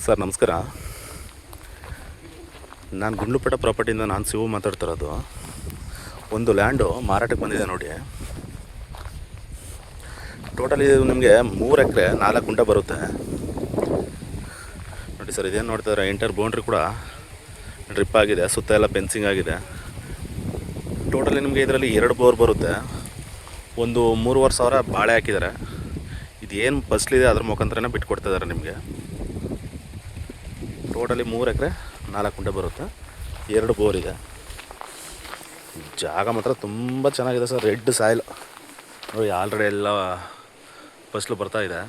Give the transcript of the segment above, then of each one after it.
Sir ನಮಸ್ಕಾರ. ನಾನು ಗುಂಡ್ಲುಪೇಟೆ ಪ್ರಾಪರ್ಟಿಯಿಂದ ನಾನು ಶಿವು ಮಾತಾಡ್ತಿರೋದು. ಒಂದು ಲ್ಯಾಂಡು ಮಾರಾಟಕ್ಕೆ ಬಂದಿದೆ ನೋಡಿ. ಟೋಟಲಿ ನಿಮಗೆ 3 ಎಕರೆ 4 ಗುಂಟೆ ಬರುತ್ತೆ ನೋಡಿ ಸರ್. ಇದೇನು ನೋಡ್ತಿದ್ರೆ ಎಂಟರ್ ಬೌಂಡ್ರಿ ಕೂಡ ಡ್ರಿಪ್ ಆಗಿದೆ, ಸುತ್ತ ಎಲ್ಲ ಫೆನ್ಸಿಂಗ್ ಆಗಿದೆ. ಟೋಟಲಿ ನಿಮಗೆ ಇದರಲ್ಲಿ 2 ಬೋರ್ ಬರುತ್ತೆ. ಒಂದು 3,500 ಬಾಳೆ ಹಾಕಿದ್ದಾರೆ. ಇದೇನು ಫಸ್ಲಿದೆ ಅದ್ರ ಮುಖಾಂತರನೇ ಬಿಟ್ಕೊಡ್ತಿದ್ದಾರೆ ನಿಮಗೆ. ಟೋಟಲಿ 3 ಎಕರೆ 4 ಗುಂಟೆ ಬರುತ್ತೆ, 2 ಬೋರ್ ಇದೆ. ಜಾಗ ಮಾತ್ರ ತುಂಬ ಚೆನ್ನಾಗಿದೆ ಸರ್. ರೆಡ್ ಸಾಯಿಲ್ ನೋಡಿ, ಆಲ್ರೆಡಿ ಎಲ್ಲ ಫಸ್ಲು ಬರ್ತಾಯಿದೆ.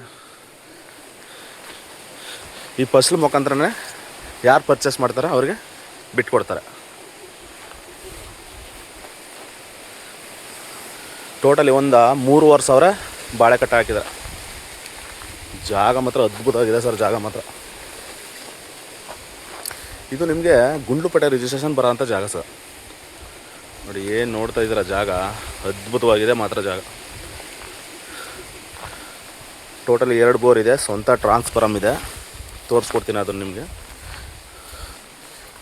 ಈ ಫಸ್ಲು ಮುಖಾಂತರನೇ ಯಾರು ಪರ್ಚೇಸ್ ಮಾಡ್ತಾರೆ ಅವ್ರಿಗೆ ಬಿಟ್ಕೊಡ್ತಾರೆ. ಟೋಟಲಿ ಒಂದು 3,500 ಬಾಳೆ ಕಟ್ಟ ಹಾಕಿದ್ದಾರೆ. ಜಾಗ ಮಾತ್ರ ಅದ್ಭುತವಾಗಿದೆ ಸರ್. ಜಾಗ ಮಾತ್ರ ಇದು ನಿಮಗೆ ಗುಂಡ್ಲುಪೇಟೆ ರಿಜಿಸ್ಟ್ರೇಷನ್ ಬರೋಂಥ ಜಾಗ ಸರ್. ನೋಡಿ ಏನು ನೋಡ್ತಾ ಇದ್ದೀರ, ಜಾಗ ಅದ್ಭುತವಾಗಿದೆ ಮಾತ್ರ ಜಾಗ. ಟೋಟಲಿ 2 ಬೋರ್ ಇದೆ, ಸ್ವಂತ ಟ್ರಾನ್ಸ್ಫಾರಮ್ ಇದೆ. ತೋರಿಸ್ಕೊಡ್ತೀನಿ ಅದನ್ನು ನಿಮಗೆ.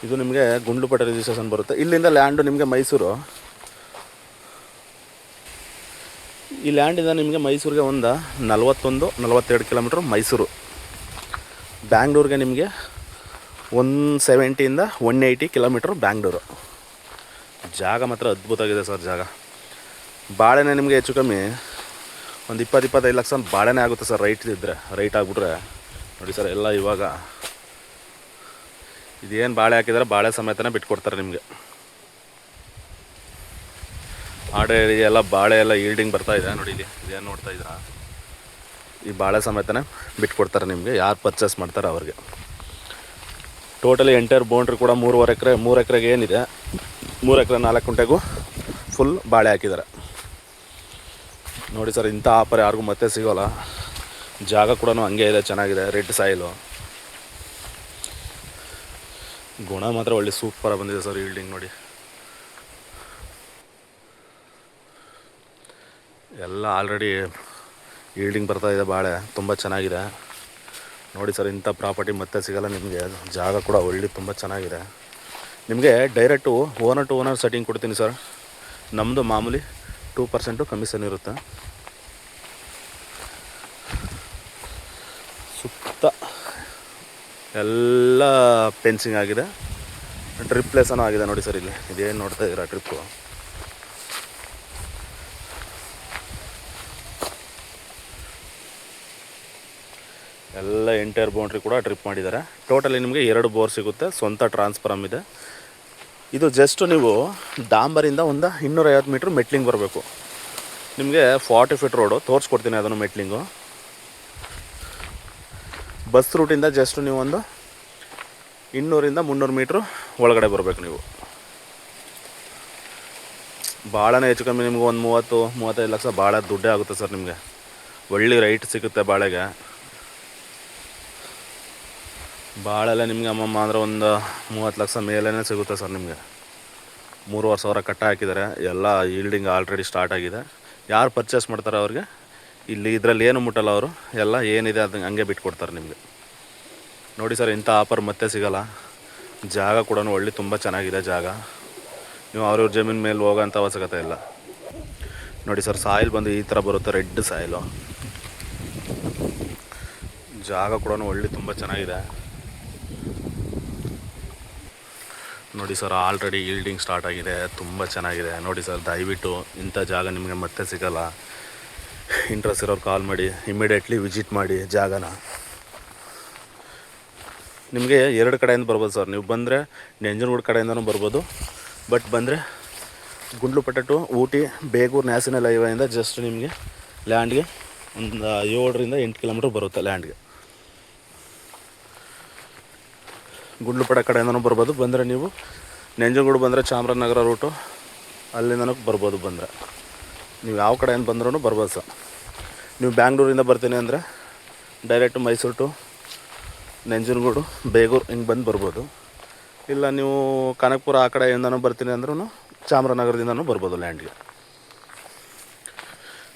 ಇದು ನಿಮಗೆ ಗುಂಡ್ಲುಪೇಟೆ ರಿಜಿಸ್ಟ್ರೇಷನ್ ಬರುತ್ತೆ. ಇಲ್ಲಿಂದ ಲ್ಯಾಂಡು ನಿಮಗೆ ಮೈಸೂರು. ಈ ಲ್ಯಾಂಡಿಂದ ನಿಮಗೆ ಮೈಸೂರಿಗೆ ಒಂದು 41-42 ಕಿಲೋಮೀಟ್ರ್ ಮೈಸೂರು. ಬ್ಯಾಂಗ್ಳೂರಿಗೆ ನಿಮಗೆ 170ಇಂದ 180 ಕಿಲೋಮೀಟ್ರ್ ಬ್ಯಾಂಗ್ಳೂರು. ಜಾಗ ಮಾತ್ರ ಅದ್ಭುತವಾಗಿದೆ ಸರ್. ಜಾಗ ಬಾಳೆನೇ ನಿಮಗೆ ಹೆಚ್ಚು ಕಮ್ಮಿ ಒಂದು 20-25 ಲಕ್ಷ ಬಾಳೆನೇ ಆಗುತ್ತೆ ಸರ್. ರೈಟ್ ಆಗಿಬಿಟ್ರೆ ನೋಡಿ ಸರ್. ಎಲ್ಲ ಇವಾಗ ಇದೇನು ಬಾಳೆ ಹಾಕಿದರೆ ಬಾಳೆ ಸಮೇತನೇ ಬಿಟ್ಕೊಡ್ತಾರೆ ನಿಮಗೆ. ಆಡೆ ಎಲ್ಲ ಬಾಳೆ ಎಲ್ಲ ಈಲ್ಡಿಂಗ್ ಬರ್ತಾಯಿದೆ ನೋಡಿ. ಇದೇನು ನೋಡ್ತಾ ಇದ್ದೀರಾ, ಈ ಬಾಳೆ ಸಮೇತನೇ ಬಿಟ್ಕೊಡ್ತಾರೆ ನಿಮಗೆ ಯಾರು ಪರ್ಚೇಸ್ ಮಾಡ್ತಾರೆ ಅವ್ರಿಗೆ. ಟೋಟಲಿ ಎಂಟೈರ್ ಬೌಂಡ್ರಿ ಕೂಡ 3 ಎಕರೆಗೆ ಏನಿದೆ, 3 ಎಕರೆ 4 ಗುಂಟೆಗೂ ಫುಲ್ ಬಾಳೆ ಹಾಕಿದ್ದಾರೆ ನೋಡಿ ಸರ್. ಇಂಥ ಆಫರ್ ಯಾರಿಗೂ ಮತ್ತೆ ಸಿಗೋಲ್ಲ. ಜಾಗ ಕೂಡ ಹಂಗೆ ಇದೆ, ಚೆನ್ನಾಗಿದೆ. ರೆಡ್ ಸಾಯಿಲು, ಗುಣ ಮಾತ್ರ ಒಳ್ಳೆ ಸೂಪರಾಗಿ ಬಂದಿದೆ ಸರ್. ಈಲ್ಡಿಂಗ್ ನೋಡಿ, ಎಲ್ಲ ಆಲ್ರೆಡಿ ಈಲ್ಡಿಂಗ್ ಬರ್ತಾಯಿದೆ. ಬಾಳೆ ತುಂಬ ಚೆನ್ನಾಗಿದೆ ನೋಡಿ ಸರ್. ಇಂಥ ಪ್ರಾಪರ್ಟಿ ಮತ್ತೆ ಸಿಗೋಲ್ಲ ನಿಮಗೆ. ಜಾಗ ಕೂಡ ಒಳ್ಳೆ ತುಂಬ ಚೆನ್ನಾಗಿದೆ. ನಿಮಗೆ direct owner to owner setting ಕೊಡ್ತೀನಿ ಸರ್. ನಮ್ಮದು ಮಾಮೂಲಿ 2% ಕಮಿಷನ್ ಇರುತ್ತೆ. ಸುತ್ತ ಎಲ್ಲ ಫೆನ್ಸಿಂಗ್ ಆಗಿದೆ, ಡ್ರಿಪ್ ಪ್ಲೇಸನೂ ಆಗಿದೆ ನೋಡಿ ಸರ್. ಇಲ್ಲಿ ಇದೇನು ನೋಡ್ತಾ ಇದ್ದೀರಾ, ಡ್ರಿಪ್ಪು. ಎಲ್ಲ ಎಂಟೈರ್ ಬೌಂಡ್ರಿ ಕೂಡ ಡ್ರಿಪ್ ಮಾಡಿದ್ದಾರೆ. ಟೋಟಲಿ ನಿಮಗೆ 2 ಬೋರ್ ಸಿಗುತ್ತೆ, ಸ್ವಂತ ಟ್ರಾನ್ಸ್ಫಾರಮ್ ಇದೆ. ಇದು ಜಸ್ಟ್ ನೀವು ಡಾಂಬರಿಂದ ಒಂದು 250 ಮೀಟ್ರ್ ಮೆಟ್ಲಿಂಗ್ ಬರಬೇಕು. ನಿಮಗೆ 40 ಫೀಟ್ ರೋಡು ತೋರಿಸ್ಕೊಡ್ತೀನಿ. ಅದನ್ನು ಮೆಟ್ಲಿಂಗು ಬಸ್ ರೂಟಿಂದ ಜಸ್ಟ್ ನೀವು ಒಂದು 200-300 ಮೀಟ್ರು ಒಳಗಡೆ ಬರಬೇಕು ನೀವು. ಭಾಳನೇ ಹೆಚ್ಚು ಕಮ್ಮಿ ನಿಮ್ಗೆ ಒಂದು 30-35 ಲಕ್ಷ ಭಾಳ ದುಡ್ಡೇ ಆಗುತ್ತೆ ಸರ್. ನಿಮಗೆ ಒಳ್ಳೆ ರೈಟ್ ಸಿಗುತ್ತೆ ಬಾಳೆಗೆ. ಬಾಳೆಲ್ಲ ನಿಮಗೆ ಅಮ್ಮಮ್ಮ ಅಂದರೆ ಒಂದು 30 ಲಕ್ಷ ಮೇಲೇ ಸಿಗುತ್ತೆ ಸರ್. ನಿಮಗೆ 3,500 ಕಟ್ಟ ಹಾಕಿದ್ದಾರೆ. ಎಲ್ಲ ಈಲ್ಡಿಂಗ್ ಆಲ್ರೆಡಿ ಸ್ಟಾರ್ಟ್ ಆಗಿದೆ. ಯಾರು ಪರ್ಚೇಸ್ ಮಾಡ್ತಾರೆ ಅವ್ರಿಗೆ ಇಲ್ಲಿ ಇದರಲ್ಲಿ ಏನು ಮುಟ್ಟಲ್ಲ ಅವರು. ಎಲ್ಲ ಏನಿದೆ ಅದು ಹಂಗೆ ಬಿಟ್ಕೊಡ್ತಾರೆ ನಿಮಗೆ ನೋಡಿ ಸರ್. ಇಂಥ ಆಫರ್ ಮತ್ತೆ ಸಿಗೋಲ್ಲ. ಜಾಗ ಕೂಡ ಒಳ್ಳೆ ತುಂಬ ಚೆನ್ನಾಗಿದೆ ಜಾಗ. ನೀವು ಅವ್ರವ್ರ ಜಮೀನು ಮೇಲೆ ಹೋಗೋಂಥ ಅವಶ್ಯಕತೆ ಇಲ್ಲ ನೋಡಿ ಸರ್. ಸಾಯಿಲ್ ಬಂದು ಈ ಥರ ಬರುತ್ತೆ, ರೆಡ್ ಸಾಯಿಲು. ಜಾಗ ಕೂಡ ಒಳ್ಳೆ ತುಂಬ ಚೆನ್ನಾಗಿದೆ ನೋಡಿ ಸರ್. ಆಲ್ರೆಡಿ ಈಲ್ಡಿಂಗ್ ಸ್ಟಾರ್ಟ್ ಆಗಿದೆ, ತುಂಬ ಚೆನ್ನಾಗಿದೆ ನೋಡಿ ಸರ್. ದಯವಿಟ್ಟು ಇಂಥ ಜಾಗ ನಿಮಗೆ ಮತ್ತೆ ಸಿಗೋಲ್ಲ. ಇಂಟ್ರೆಸ್ಟ್ ಇರೋರು ಕಾಲ್ ಮಾಡಿ, ಇಮಿಡಿಯೇಟ್ಲಿ ವಿಸಿಟ್ ಮಾಡಿ ಜಾಗನ. ನಿಮಗೆ 2 ಕಡೆಯಿಂದ ಬರ್ಬೋದು ಸರ್. ನೀವು ಬಂದರೆ ನಂಜನಗೂಡು ಕಡೆಯಿಂದನೂ ಬರ್ಬೋದು. ಬಟ್ ಬಂದರೆ ಗುಂಡ್ಲುಪೇಟೆ ಟು ಊಟಿ ಬೇಗೂರು ನ್ಯಾಷನಲ್ ಹೈವೇಯಿಂದ ಜಸ್ಟ್ ನಿಮಗೆ ಲ್ಯಾಂಡ್ಗೆ ಒಂದು 7-8 ಕಿಲೋಮೀಟ್ರ್ ಬರುತ್ತೆ ಲ್ಯಾಂಡ್ಗೆ. ಗುಂಡ್ಲುಪೇಟೆ ಕಡೆಯಿಂದನೂ ಬರ್ಬೋದು. ಬಂದರೆ ನೀವು ನಂಜನಗೂಡು ಬಂದರೆ ಚಾಮರಾಜನಗರ ರೂಟು ಅಲ್ಲಿಂದನೂ ಬರ್ಬೋದು. ಬಂದರೆ ನೀವು ಯಾವ ಕಡೆಯಿಂದ ಬಂದ್ರೂ ಬರ್ಬೋದು ಸರ್. ನೀವು ಬ್ಯಾಂಗ್ಳೂರಿಂದ ಬರ್ತೀನಿ ಅಂದರೆ ಡೈರೆಕ್ಟು ಮೈಸೂರು ಟು ನಂಜನಗೂಡು ಬೇಗೂರು ಹಿಂಗೆ ಬಂದು ಬರ್ಬೋದು. ಇಲ್ಲ ನೀವು ಕನಕಪುರ ಆ ಕಡೆಯಿಂದನೂ ಬರ್ತೀನಿ ಅಂದ್ರೂ ಚಾಮರಾಜನಗರದಿಂದನೂ ಬರ್ಬೋದು ಲ್ಯಾಂಡ್ಗೆ.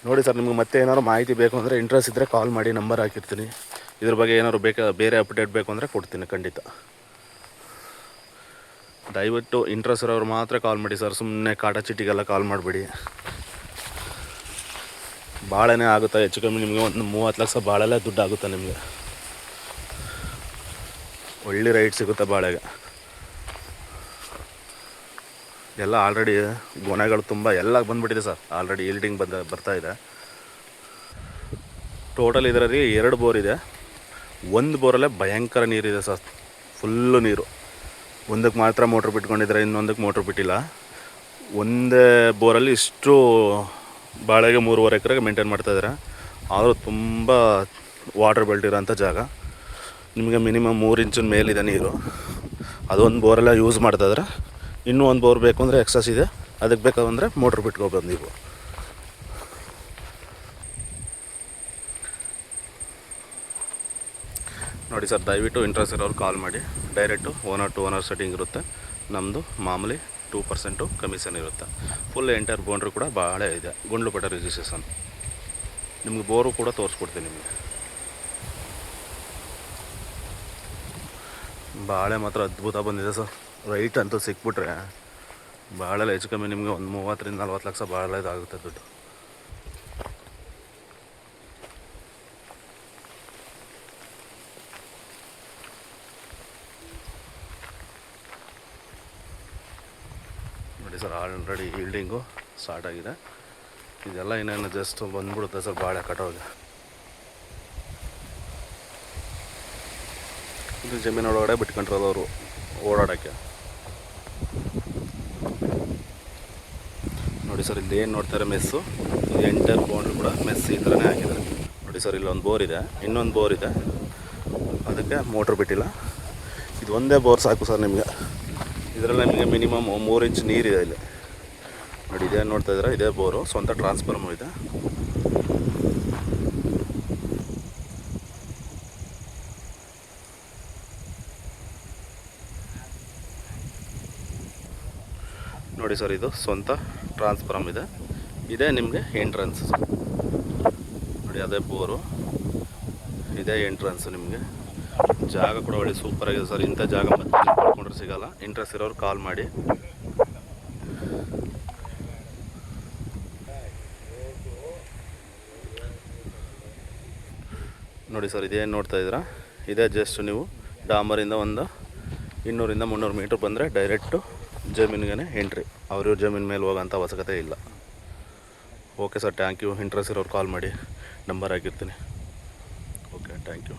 ನೋಡಿ ಸರ್, ನಿಮ್ಗೆ ಮತ್ತೆ ಏನಾದ್ರು ಮಾಹಿತಿ ಬೇಕು ಅಂದರೆ ಇಂಟ್ರೆಸ್ಟ್ ಇದ್ದರೆ ಕಾಲ್ ಮಾಡಿ, ನಂಬರ್ ಹಾಕಿರ್ತೀನಿ. ಇದ್ರ ಬಗ್ಗೆ ಏನಾದ್ರು ಬೇರೆ ಅಪ್ಡೇಟ್ ಬೇಕು ಅಂದರೆ ಕೊಡ್ತೀನಿ ಖಂಡಿತ. ದಯವಿಟ್ಟು ಇಂಟ್ರೆಸ್ಟ್ ಇರೋರು ಮಾತ್ರ ಕಾಲ್ ಮಾಡಿ ಸರ್, ಸುಮ್ಮನೆ ಕಾಟ ಚೀಟಿಗೆಲ್ಲ ಕಾಲ್ ಮಾಡಿಬಿಡಿ. ಬಾಳೆನೇ ಆಗುತ್ತೆ ಹೆಚ್ಚು ಕಮ್ಮಿ ನಿಮಗೆ ಒಂದು 30 ಲಕ್ಷ ಬಾಳೆಲ್ಲೇ ದುಡ್ಡು ಆಗುತ್ತೆ ನಿಮಗೆ. ಒಳ್ಳೆ ರೈಟ್ ಸಿಗುತ್ತೆ ಬಾಳೆಗೆ. ಎಲ್ಲ ಆಲ್ರೆಡಿ ಗೊನೆಗಳು ತುಂಬ ಎಲ್ಲ ಬಂದುಬಿಟ್ಟಿದೆ ಸರ್, ಆಲ್ರೆಡಿ ಈಲ್ಡಿಂಗ್ ಬರ್ತಾಯಿದೆ. ಟೋಟಲ್ ಇದರಲ್ಲಿ 2 ಬೋರ್ ಇದೆ. ಒಂದು ಬೋರಲ್ಲೇ ಭಯಂಕರ ನೀರಿದೆ ಸರ್, ಫುಲ್ಲು ನೀರು. ಒಂದಕ್ಕೆ ಮಾತ್ರ ಮೋಟ್ರ್ ಬಿಟ್ಕೊಂಡಿದ್ದಾರೆ, ಇನ್ನೊಂದಕ್ಕೆ ಮೋಟ್ರ್ ಬಿಟ್ಟಿಲ್ಲ. ಒಂದೇ ಬೋರಲ್ಲಿ ಇಷ್ಟು ಬಾಳೆಗೆ 3.5 ಎಕರೆಗೆ ಮೇಂಟೈನ್ ಮಾಡ್ತಾಯಿದ್ದಾರೆ. ಆದರೂ ತುಂಬ ವಾಟರ್ ಬೆಲ್ಟಿರೋಂಥ ಜಾಗ. ನಿಮಗೆ ಮಿನಿಮಮ್ 3 ಇಂಚಿನ ಮೇಲಿದೆ ನೀರು. ಅದೊಂದು ಬೋರೆಲ್ಲ ಯೂಸ್ ಮಾಡ್ತಾಯಿದ್ದಾರೆ. ಇನ್ನೂ ಒಂದು ಬೋರ್ ಬೇಕು ಅಂದರೆ ಎಕ್ಸಸ್ ಇದೆ, ಅದಕ್ಕೆ ಬೇಕಾದಂದರೆ ಮೋಟ್ರ್ ಬಿಟ್ಕೋಬೋದು ನೀವು. ನೋಡಿ ಸರ್, ದಯವಿಟ್ಟು ಇಂಟ್ರೆಸ್ಟ್ ಇರೋರು ಕಾಲ್ ಮಾಡಿ. Direct owner to owner setting ಇರುತ್ತೆ. ನಮ್ಮದು ಮಾಮೂಲಿ 2% ಕಮಿಷನ್ ಇರುತ್ತೆ. ಫುಲ್ ಎಂಟೈರ್ ಬೌಂಡ್ರಿ ಕೂಡ ಬಾಳೆ ಇದೆ, ಗುಂಡ್ಲುಪೇಟೆ ರಿಜಿಸ್ಟ್ರೇಷನ್. ನಿಮ್ಗೆ ಬೋರು ಕೂಡ ತೋರಿಸ್ಕೊಡ್ತೀನಿ ನಿಮಗೆ. ಬಾಳೆ ಮಾತ್ರ ಅದ್ಭುತ ಬಂದಿದೆ ಸರ್. ರೈಟ್ ಅಂತೂ ಸಿಕ್ಬಿಟ್ರೆ ಬಾಳೆಲ್ಲ ಹೆಚ್ಚು ಕಮ್ಮಿ ನಿಮಗೆ ಒಂದು 30-40 ಲಕ್ಷ ಬಾಳೆದಾಗುತ್ತೆ ದುಡ್ಡು. ನೋಡಿ ಸರ್, ಆಲ್ರೆಡಿ ಈಲ್ಡಿಂಗು ಸ್ಟಾರ್ಟ್ ಆಗಿದೆ. ಇದೆಲ್ಲ ಇನ್ನೇನು ಜಸ್ಟ್ ಬಂದ್ಬಿಡುತ್ತೆ ಸರ್ ಬಾಳೆ ಕಟೋಗೆ. ಇದು ಜಮೀನು ಒಳಗಡೆ ಬಿಟ್ಕೊಂಡ್ರಲ್ಲ ಅವರು ಓಡಾಡೋಕ್ಕೆ. ನೋಡಿ ಸರ್, ಇಲ್ಲಿ ಏನು ನೋಡ್ತಾರೆ ಮೆಸ್ಸು, ಇದು ಎಂಟರ್ ಬೌಂಡ್ರಿ ಕೂಡ ಮೆಸ್ ಈ ಥರನೇ ಹಾಕಿದ್ದಾರೆ. ನೋಡಿ ಸರ್, ಇಲ್ಲೊಂದು ಬೋರ್ ಇದೆ, ಇನ್ನೊಂದು ಬೋರ್ ಇದೆ, ಅದಕ್ಕೆ ಮೋಟ್ರ್ ಬಿಟ್ಟಿಲ್ಲ. ಇದು ಒಂದೇ ಬೋರ್ ಸಾಕು ಸರ್ ನಿಮಗೆ. ಇದರಲ್ಲಿ ನಿಮಗೆ ಮಿನಿಮಮ್ 3 ಇಂಚ್ ನೀರಿದೆ ಇಲ್ಲಿ. ನೋಡಿ, ಇದೇನು ನೋಡ್ತಾ ಇದ್ದೀರಾ, ಇದೇ ಬೋರು, ಸ್ವಂತ ಟ್ರಾನ್ಸ್ಫಾರ್ಮರ್ ಇದೆ. ನೋಡಿ ಸರ್, ಇದು ಸ್ವಂತ ಟ್ರಾನ್ಸ್ಫಾರ್ಮ್ ಇದೆ. ಇದೇ ನಿಮಗೆ ಎಂಟ್ರೆನ್ಸ್. ನೋಡಿ, ಅದೇ ಬೋರು, ಇದೇ ಎಂಟ್ರೆನ್ಸ್. ನಿಮಗೆ ಜಾಗ ಕೂಡ ಒಳ್ಳೆ ಸೂಪರಾಗಿದೆ ಸರ್. ಇಂಥ ಜಾಗ ಮತ್ತೆ ಪಡ್ಕೊಂಡ್ರೆ ಸಿಗೋಲ್ಲ. ಇಂಟ್ರೆಸ್ಟ್ ಇರೋರು ಕಾಲ್ ಮಾಡಿ. ನೋಡಿ ಸರ್, ಇದೇನು ನೋಡ್ತಾ ಇದ್ದೀರಾ, ಇದೇ ಜಸ್ಟ್ ನೀವು ಡಾಮರಿಂದ ಒಂದು 200-300 ಮೀಟ್ರ್ ಬಂದರೆ ಡೈರೆಕ್ಟು ಜಮೀನಿಗೆ ಎಂಟ್ರಿ. ಅವ್ರ ಜಮೀನು ಮೇಲೆ ಹೋಗೋಂಥ ಅವಶ್ಯಕತೆ ಇಲ್ಲ. Okay sir, thank you. Interest ಇರೋರು ಕಾಲ್ ಮಾಡಿ, ನಂಬರ್ ಹಾಕಿರ್ತೀನಿ. Okay, thank you.